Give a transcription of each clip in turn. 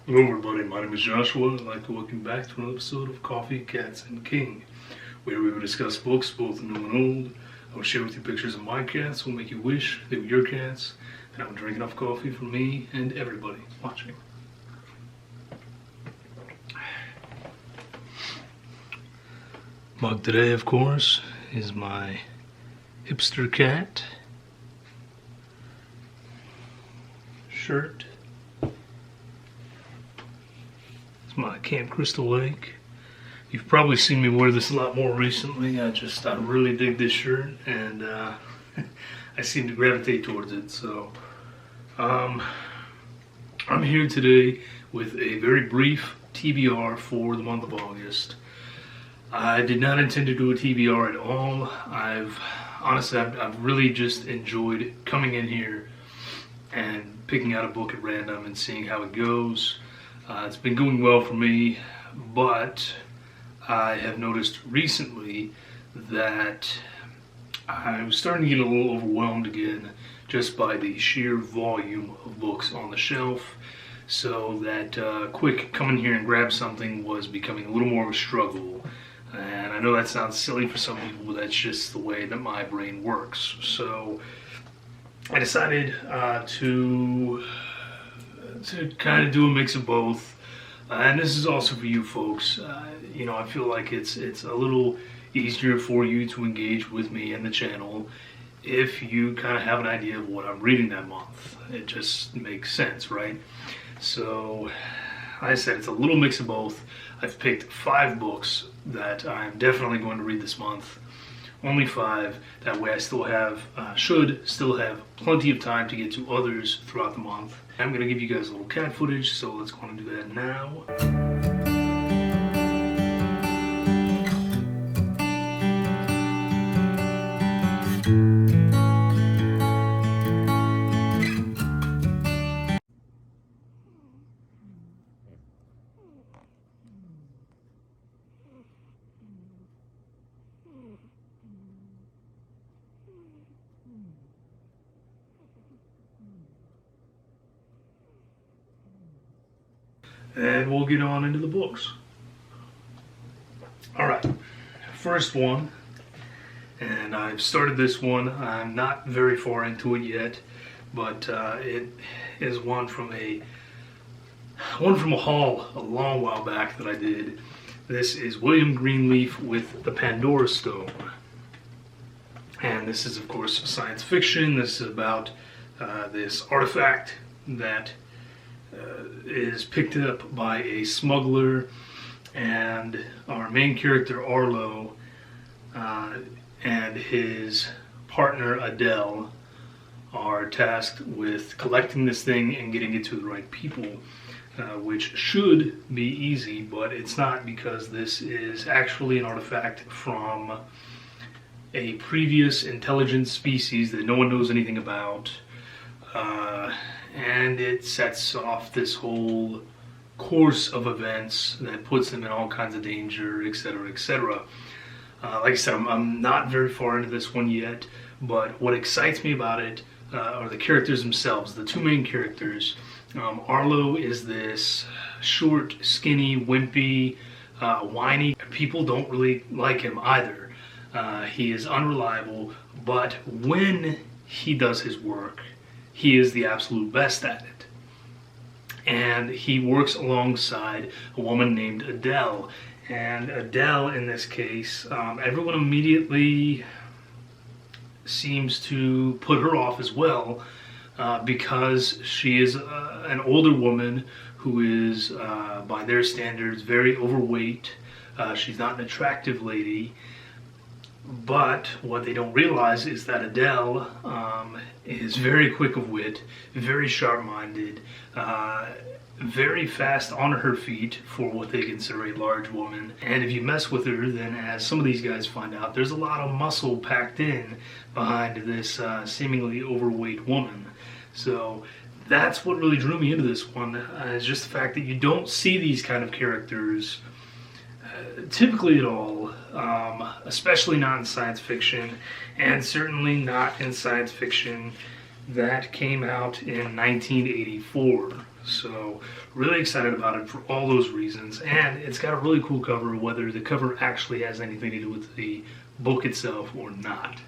Hello everybody, my name is Joshua. I'd like to welcome you back to another episode of Coffee, Cats, and King, where we will discuss books, both new and old. I will share with you pictures of my cats will make you wish they were your cats, and I will drink enough coffee for me and everybody watching. Mug today, of course, is my hipster cat. Shirt. It's my Camp Crystal Lake. You've probably seen me wear this a lot more recently. I really dig this shirt, and I seem to gravitate towards it. So I'm here today with a very brief TBR for the month of August. I did not intend to do a TBR at all. I've really just enjoyed coming in here and picking out a book at random and seeing how it goes. It's been going well for me, but I have noticed recently that I was starting to get a little overwhelmed again just by the sheer volume of books on the shelf, so that quick come in here and grab something was becoming a little more of a struggle. And I know that sounds silly for some people, but that's just the way that my brain works. So I decided to kind of do a mix of both. And this is also for you folks. I feel like it's a little easier for you to engage with me and the channel if you kind of have an idea of what I'm reading that month. It just makes sense, right? So, like I said, it's a little mix of both. I've picked 5 books that I'm definitely going to read this month. Only 5. That way I should still have plenty of time to get to others throughout the month. I'm going to give you guys a little cat footage, so let's go and do that now. And we'll get on into the books. Alright, first one, and I've started this one. I'm not very far into it yet, but it is one from a haul a long while back that I did. This is William Greenleaf with The Pandora Stone. And this is, of course, science fiction. This is about this artifact that is picked up by a smuggler, and our main character Arlo and his partner Adele are tasked with collecting this thing and getting it to the right people, which should be easy, but it's not, because this is actually an artifact from a previous intelligent species that no one knows anything about. And it sets off this whole course of events that puts them in all kinds of danger, etc., etc. Like I said, I'm not very far into this one yet, but what excites me about it are the characters themselves, the 2 main characters. Arlo is this short, skinny, wimpy, whiny. People don't really like him either. He is unreliable, but when he does his work, he is the absolute best at it. And he works alongside a woman named Adele. And Adele, in this case, everyone immediately seems to put her off as well, because she is an older woman who is, by their standards, very overweight. She's not an attractive lady. But what they don't realize is that Adele is very quick of wit, very sharp-minded, very fast on her feet for what they consider a large woman. And if you mess with her, then as some of these guys find out, there's a lot of muscle packed in behind this seemingly overweight woman. So that's what really drew me into this one, is just the fact that you don't see these kind of characters typically at all, especially not in science fiction, and certainly not in science fiction that came out in 1984. So really excited about it for all those reasons, and it's got a really cool cover, whether the cover actually has anything to do with the book itself or not.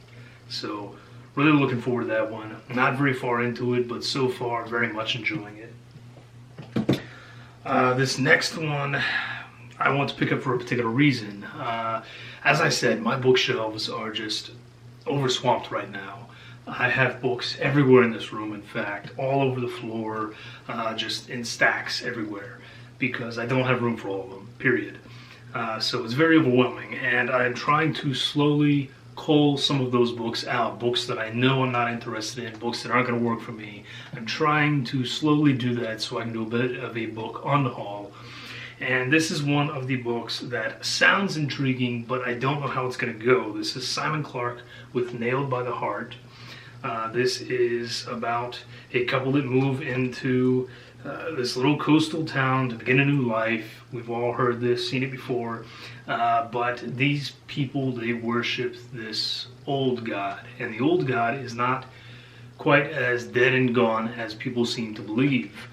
So really looking forward to that one. Not very far into it, but so far very much enjoying it. This next one I want to pick up for a particular reason. As I said, my bookshelves are just overswamped right now. I have books everywhere in this room, in fact, all over the floor, just in stacks everywhere, because I don't have room for all of them, period. So it's very overwhelming, and I'm trying to slowly cull some of those books out, books that I know I'm not interested in, books that aren't going to work for me. I'm trying to slowly do that so I can do a bit of a book unhaul. And this is one of the books that sounds intriguing, but I don't know how it's going to go. This is Simon Clarke with Nailed by the Heart. This is about a couple that move into this little coastal town to begin a new life. We've all heard this, seen it before, but these people, they worship this old god, and the old god is not quite as dead and gone as people seem to believe.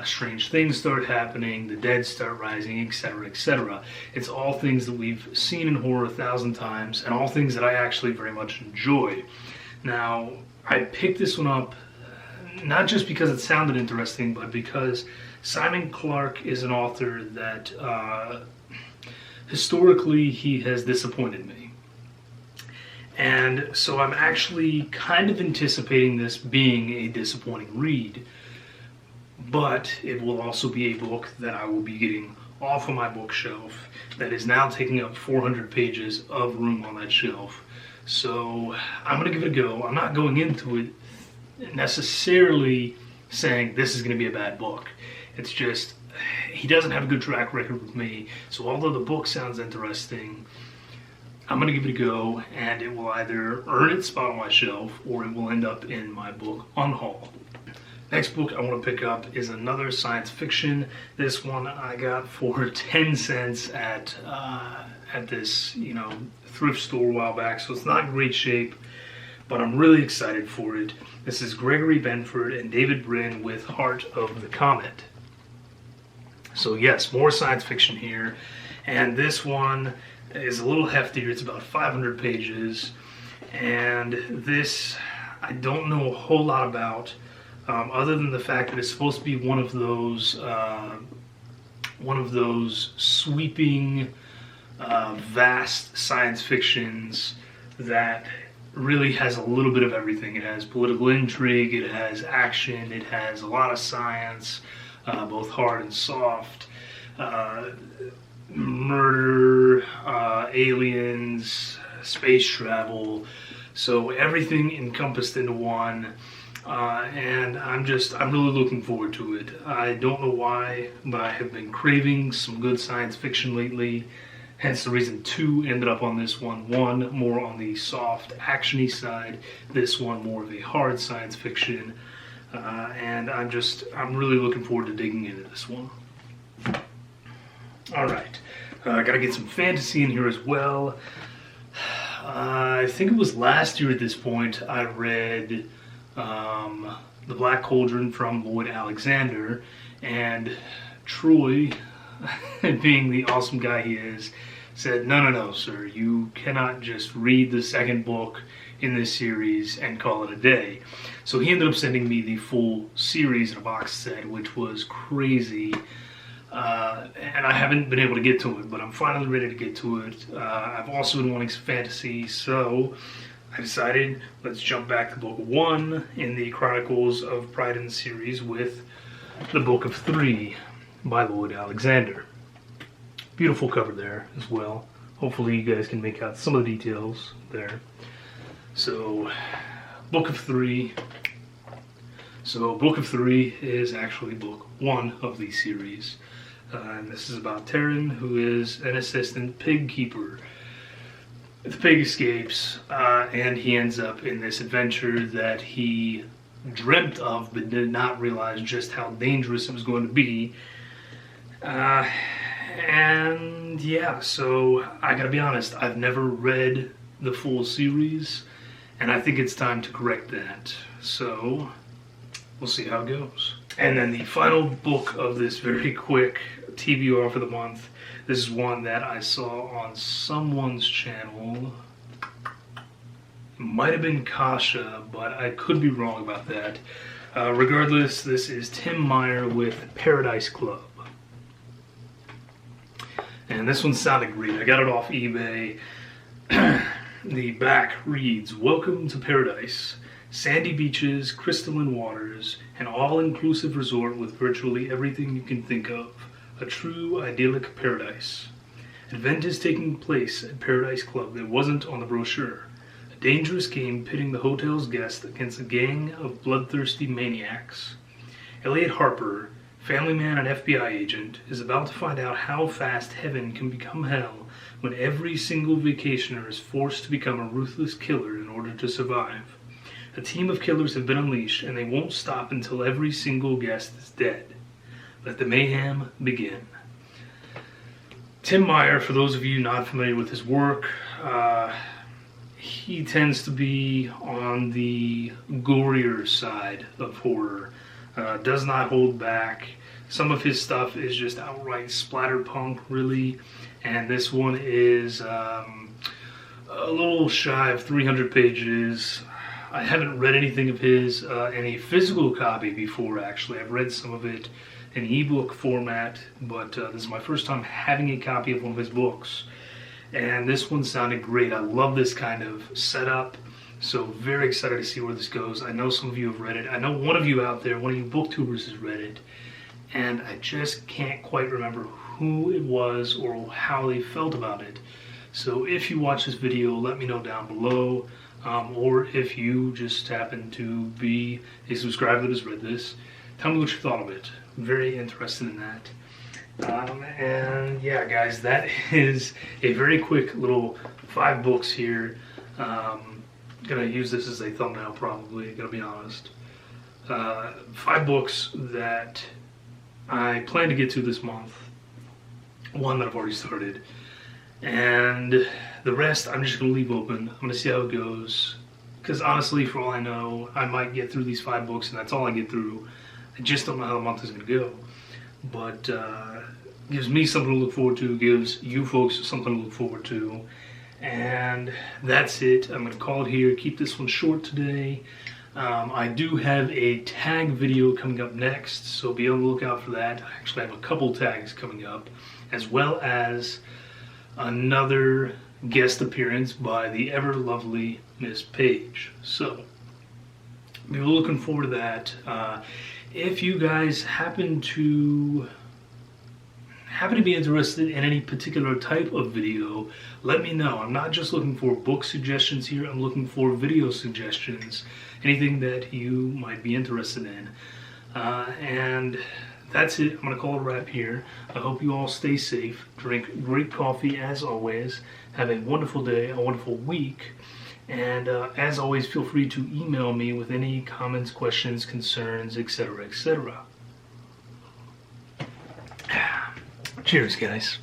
Strange things start happening, the dead start rising, etc., etc. It's all things that we've seen in horror 1,000 times, and all things that I actually very much enjoy. Now, I picked this one up not just because it sounded interesting, but because Simon Clarke is an author that historically he has disappointed me. And so I'm actually kind of anticipating this being a disappointing read, but it will also be a book that I will be getting off of my bookshelf that is now taking up 400 pages of room on that shelf. So I'm going to give it a go. I'm not going into it necessarily saying this is going to be a bad book. It's just, he doesn't have a good track record with me. So although the book sounds interesting, I'm going to give it a go, and it will either earn its spot on my shelf or it will end up in my book unhaul. Next book I want to pick up is another science fiction. This one I got for 10 cents at this, thrift store a while back, so it's not in great shape, but I'm really excited for it. This is Gregory Benford and David Brin with Heart of the Comet. So yes, more science fiction here, and this one is a little heftier. It's about 500 pages, and this I don't know a whole lot about. Other than the fact that it's supposed to be one of those sweeping, vast science fictions that really has a little bit of everything. It has political intrigue, it has action, it has a lot of science, both hard and soft, murder, aliens, space travel, so everything encompassed into one. And I'm really looking forward to it. I don't know why, but I have been craving some good science fiction lately. Hence the reason 2 ended up on this one. 1 more on the soft, actiony side. This one more of a hard science fiction. And I'm really looking forward to digging into this one. Alright, gotta get some fantasy in here as well. I think it was last year at this point I read The Black Cauldron from Lloyd Alexander, and Troy, being the awesome guy he is, said, no, sir, you cannot just read the second book in this series and call it a day. So he ended up sending me the full series in a box set, which was crazy, and I haven't been able to get to it, but I'm finally ready to get to it. I've also been wanting some fantasy, so I decided, let's jump back to book 1 in the Chronicles of Pride and series with the Book of 3 by Lloyd Alexander. Beautiful cover there as well. Hopefully you guys can make out some of the details there. So, Book of 3. So, Book of 3 is actually book 1 of the series. And this is about Taryn, who is an assistant pig keeper. The pig escapes, and he ends up in this adventure that he dreamt of, but did not realize just how dangerous it was going to be. And yeah, so I gotta be honest, I've never read the full series, and I think it's time to correct that. So, we'll see how it goes. And then the final book of this very quick TBR for the month. This is one that I saw on someone's channel. It might have been Kasha, but I could be wrong about that. Regardless, this is Tim Meyer with Paradise Club. And this one sounded great. I got it off eBay. The back reads, "Welcome to Paradise. Sandy beaches, crystalline waters, an all-inclusive resort with virtually everything you can think of. A true idyllic paradise. An event is taking place at Paradise Club that wasn't on the brochure. A dangerous game pitting the hotel's guests against a gang of bloodthirsty maniacs. Elliot Harper, family man and FBI agent, is about to find out how fast heaven can become hell when every single vacationer is forced to become a ruthless killer in order to survive. A team of killers have been unleashed, and they won't stop until every single guest is dead. Let the mayhem begin." Tim Meyer, for those of you not familiar with his work, he tends to be on the gorier side of horror. Does not hold back. Some of his stuff is just outright splatterpunk, really, and this one is a little shy of 300 pages. I haven't read anything of his in a physical copy before, actually. I've read some of it in ebook format, but this is my first time having a copy of one of his books. And this one sounded great. I love this kind of setup, so very excited to see where this goes. I know some of you have read it. I know one of you out there, one of you booktubers has read it, and I just can't quite remember who it was or how they felt about it. So if you watch this video, let me know down below. Or if you just happen to be a subscriber that has read this, tell me what you thought of it. I'm very interested in that. And yeah, guys, that is a very quick little 5 books here. Gonna use this as a thumbnail probably, gonna be honest. 5 books that I plan to get to this month. One that I've already started. And the rest I'm just going to leave open. I'm going to see how it goes. Because honestly, for all I know, I might get through these 5 books and that's all I get through. I just don't know how the month is going to go. But gives me something to look forward to, gives you folks something to look forward to. And that's it. I'm going to call it here. Keep this one short today. I do have a tag video coming up next, so be on the lookout for that. I actually have a couple tags coming up, as well as another guest appearance by the ever lovely Miss Paige. So be looking forward to that. If you guys happen to be interested in any particular type of video, let me know. I'm not just looking for book suggestions here, I'm looking for video suggestions, anything that you might be interested in. And that's it. I'm going to call it a wrap here. I hope you all stay safe, drink great coffee as always, have a wonderful day, a wonderful week, and as always, feel free to email me with any comments, questions, concerns, etc., etc. Cheers, guys.